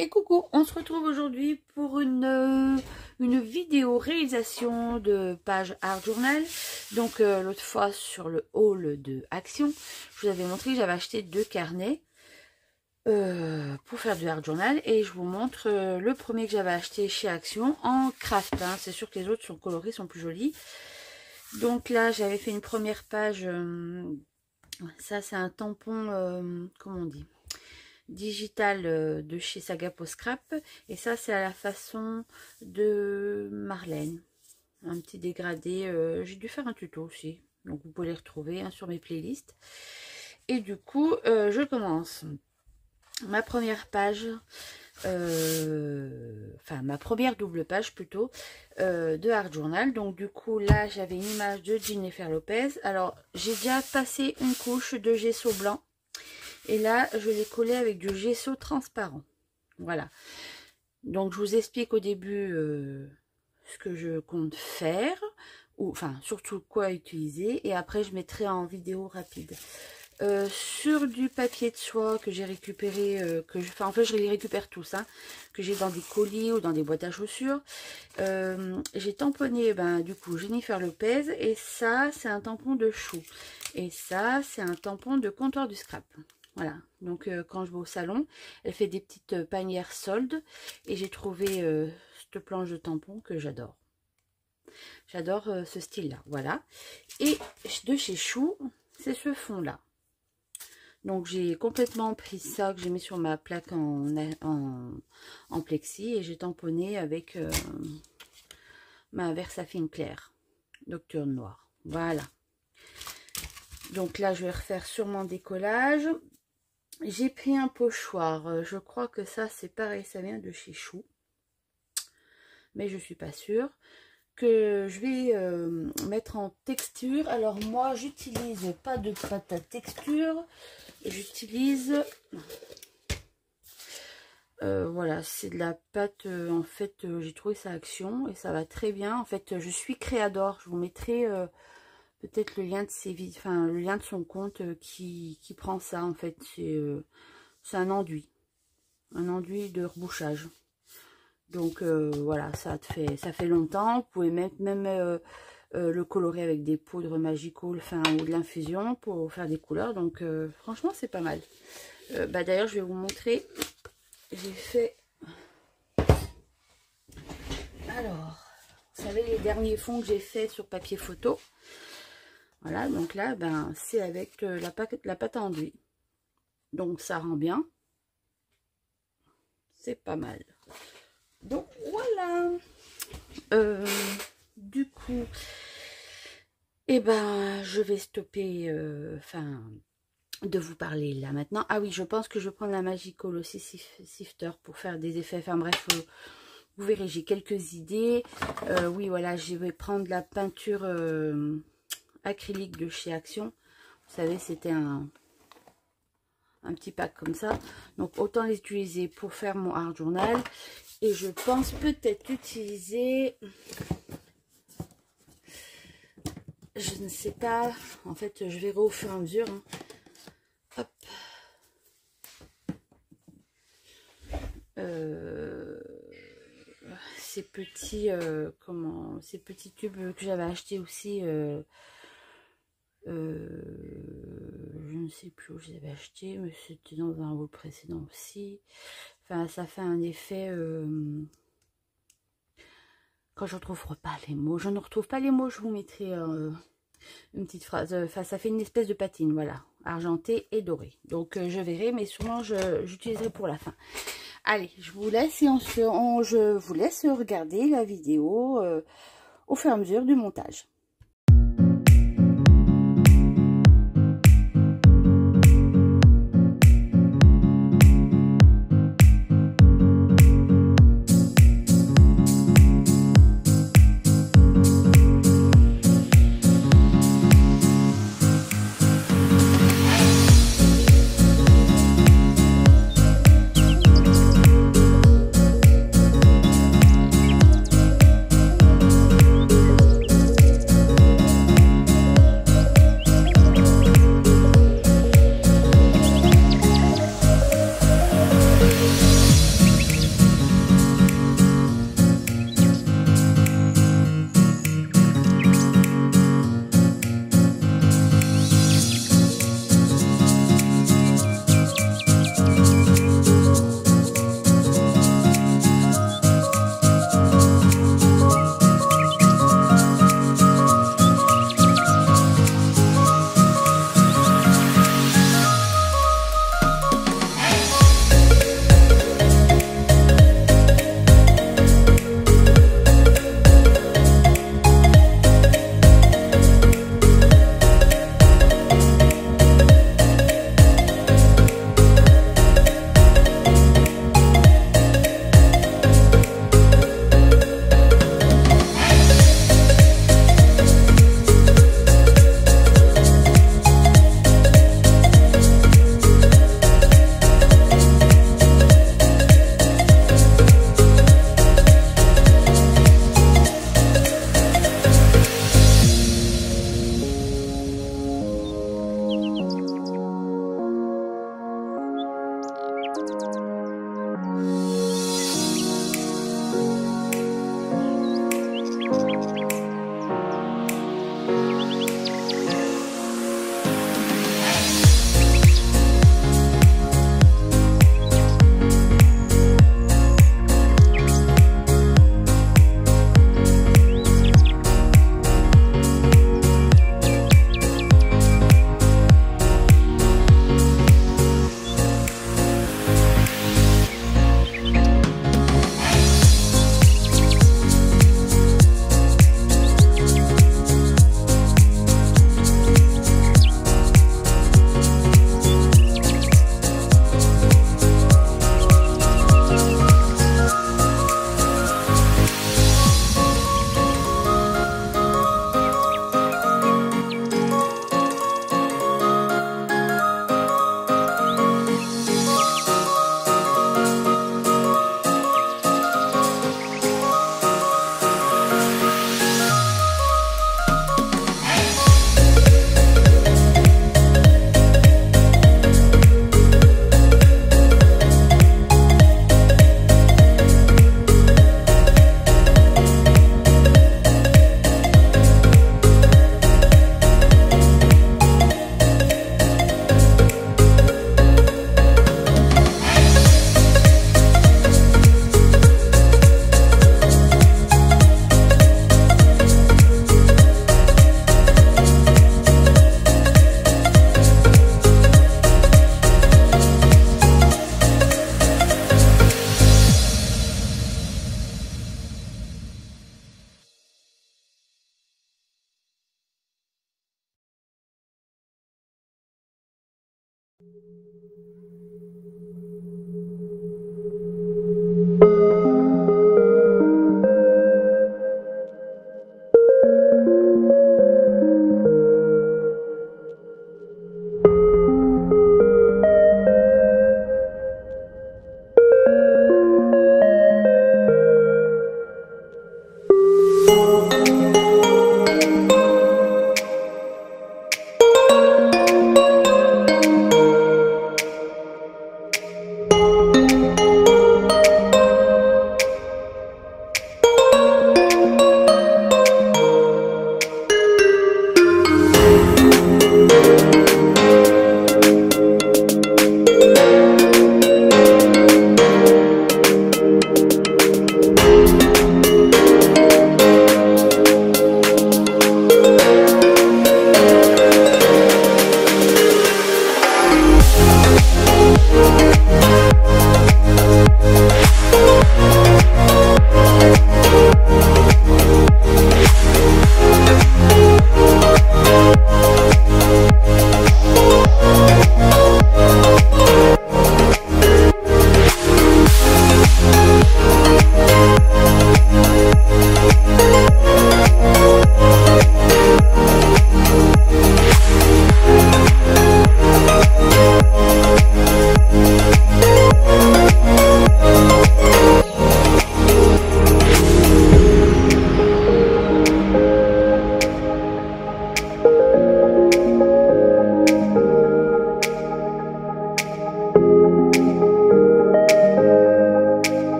Et coucou, on se retrouve aujourd'hui pour une vidéo réalisation de page Art Journal. Donc l'autre fois sur le haul de Action, je vous avais montré que j'avais acheté 2 carnets pour faire du Art Journal. Et je vous montre le premier que j'avais acheté chez Action en craft. Hein. C'est sûr que les autres sont colorés, sont plus jolis. Donc là j'avais fait une première page, ça c'est un tampon, comment on dit, digital de chez Saga Post Scrap, et ça c'est à la façon de Marlène, un petit dégradé. J'ai dû faire un tuto aussi, donc vous pouvez les retrouver hein, sur mes playlists. Et du coup je commence ma première page, enfin ma première double page plutôt, de Art Journal. Donc du coup là j'avais une image de Jennifer Lopez. Alors j'ai déjà passé une couche de gesso blanc et là je l'ai collé avec du gesso transparent. Voilà, donc je vous explique au début ce que je compte faire, ou enfin surtout quoi utiliser, et après je mettrai en vidéo rapide. Sur du papier de soie que j'ai récupéré, en fait je les récupère tous, hein, que j'ai dans des colis ou dans des boîtes à chaussures. J'ai tamponné du coup Jennifer Lopez, et ça c'est un tampon de chou, et ça c'est un tampon de comptoir du scrap. Voilà, donc quand je vais au salon, elle fait des petites panières soldes, et j'ai trouvé cette planche de tampon que j'adore. J'adore ce style là, voilà. Et de chez Chou, c'est ce fond là. Donc j'ai complètement pris ça que j'ai mis sur ma plaque en plexi, et j'ai tamponné avec ma Versafine claire Nocturne Noire. Voilà. Donc là je vais refaire sur mon décollage. J'ai pris un pochoir, je crois que ça c'est pareil, ça vient de chez Chou, mais je suis pas sûre, que je vais mettre en texture. Alors moi j'utilise pas de pâte à texture, j'utilise voilà, c'est de la pâte, en fait j'ai trouvé ça Action et ça va très bien. En fait je suis Créador, je vous mettrai peut-être le lien de ses le lien de son compte qui prend ça. En fait c'est un enduit de rebouchage. Donc voilà, ça fait longtemps. Vous pouvez même le colorer avec des poudres Magical, ou de l'infusion pour faire des couleurs. Donc franchement c'est pas mal. D'ailleurs je vais vous montrer, j'ai fait, alors vous savez, les derniers fonds que j'ai fait sur papier photo. Voilà, donc là c'est avec la pâte à enduit, donc ça rend bien, c'est pas mal. Donc voilà, du coup je vais stopper de vous parler là maintenant. Ah oui, je pense que je prends la Magical aussi Sifter pour faire des effets. Enfin bref, vous verrez, j'ai quelques idées. Oui, voilà, je vais prendre la peinture acrylique de chez Action. Vous savez, c'était un petit pack comme ça. Donc autant les utiliser pour faire mon Art Journal. Et je pense peut-être utiliser, je ne sais pas, en fait je verrai au fur et à mesure, hein. Hop. Ces petits ces petits tubes que j'avais acheté aussi, je ne sais plus où je les avais achetés, mais c'était dans un haul précédent aussi. Enfin ça fait un effet, quand je ne retrouve pas les mots, je vous mettrai une petite phrase. Enfin ça fait une espèce de patine, voilà, argentée et dorée. Donc je verrai, mais sûrement j'utiliserai pour la fin. Allez, je vous laisse, et je vous laisse regarder la vidéo au fur et à mesure du montage.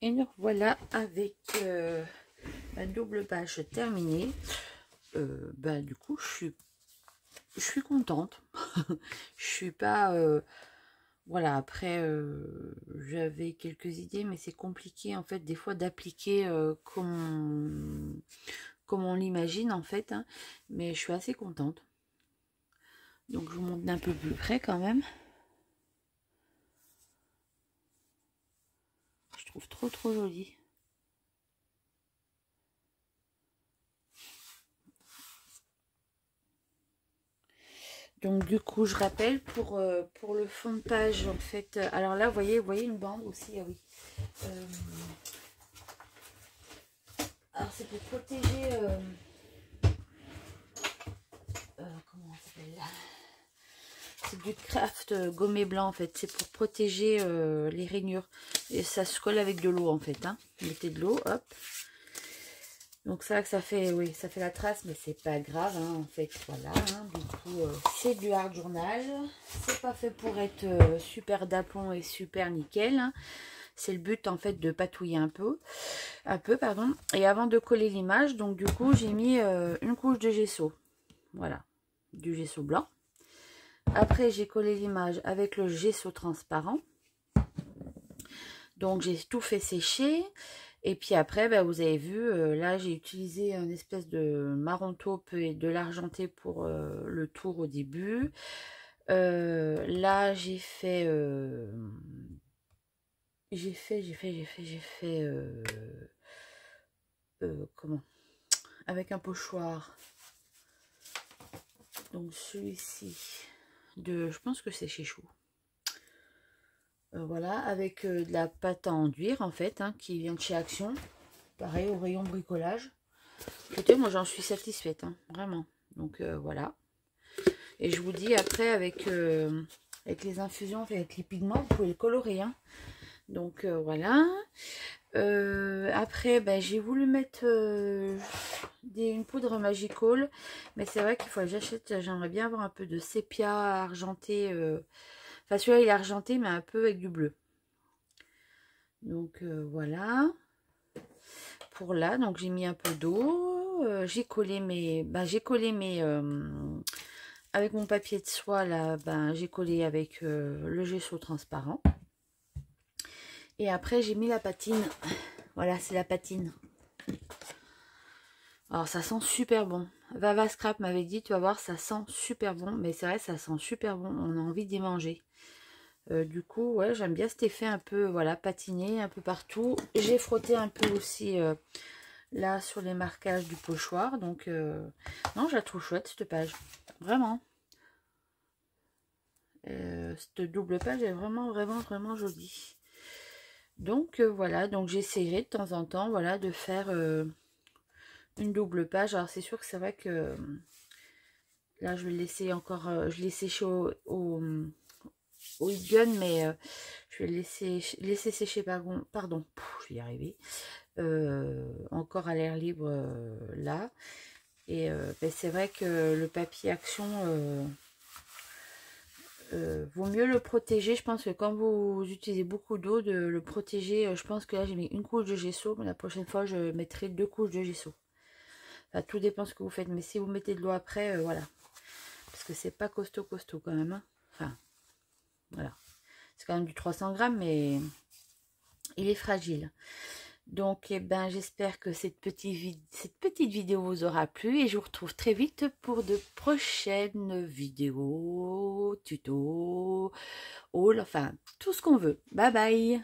Et nous voilà avec la double page terminée. Du coup, je suis contente. Je suis pas... voilà, après, j'avais quelques idées, mais c'est compliqué, en fait, des fois, d'appliquer comme on l'imagine, en fait. Hein. Mais je suis assez contente. Donc, je vous montre d'un peu plus près, quand même. Je trouve trop joli. Donc du coup je rappelle pour le fond de page en fait, alors là vous voyez une bande aussi, ah oui. Alors c'est pour protéger, comment ça s'appelle là, c'est du craft gommé blanc en fait, c'est pour protéger les rainures. Et ça se colle avec de l'eau en fait, hein. Vous mettez de l'eau, hop. Donc ça fait, oui, ça fait la trace, mais c'est pas grave, hein, en fait, voilà. Hein, du coup, c'est du Art Journal. C'est pas fait pour être super d'aplomb et super nickel. Hein. C'est le but, en fait, de patouiller un peu, pardon. Et avant de coller l'image, donc du coup, j'ai mis une couche de gesso. Voilà, du gesso blanc. Après, j'ai collé l'image avec le gesso transparent. Donc, j'ai tout fait sécher. Et puis après, vous avez vu, là j'ai utilisé un espèce de marron taupe et de l'argenté pour le tour au début. Là j'ai fait, comment? Avec un pochoir. Donc celui-ci, je pense que c'est chez Chou. Voilà, avec de la pâte à enduire en fait, hein, qui vient de chez Action. Pareil, au rayon bricolage. Écoutez, moi j'en suis satisfaite, hein, vraiment. Donc voilà. Et je vous dis après avec les infusions, avec les pigments, vous pouvez le colorer. Hein. Donc voilà. Après, j'ai voulu mettre une poudre Magical. Mais c'est vrai qu'il faut que j'achète. J'aimerais bien avoir un peu de sépia argenté. Enfin, celui-là il est argenté, mais un peu avec du bleu. Donc voilà. Pour là, donc j'ai mis un peu d'eau, j'ai collé mes, avec mon papier de soie là, j'ai collé avec le gesso transparent. Et après j'ai mis la patine, voilà c'est la patine. Alors ça sent super bon. Vava Scrap m'avait dit, tu vas voir, ça sent super bon, mais c'est vrai ça sent super bon, on a envie d'y manger. Du coup, ouais, j'aime bien cet effet un peu, voilà, patiné un peu partout. J'ai frotté un peu aussi là sur les marquages du pochoir. Donc, non, je la trouve chouette cette page. Vraiment. Cette double page est vraiment jolie. Donc, voilà. Donc, j'essaierai de temps en temps, voilà, de faire une double page. Alors, c'est sûr que c'est vrai que là, je vais le laisser encore, je l'ai séché au heat gun, mais je vais laisser sécher, pardon, je vais y arriver, encore à l'air libre là. Et c'est vrai que le papier Action, vaut mieux le protéger. Je pense que quand vous utilisez beaucoup d'eau, de le protéger. Je pense que là j'ai mis une couche de gesso, mais la prochaine fois je mettrai 2 couches de gesso. Enfin, tout dépend ce que vous faites, mais si vous mettez de l'eau après, voilà, parce que c'est pas costaud quand même, hein. Enfin voilà, c'est quand même du 300 grammes, mais il est fragile. Donc, j'espère que cette petite vidéo vous aura plu. Et je vous retrouve très vite pour de prochaines vidéos, tutos, haul, enfin, tout ce qu'on veut. Bye bye!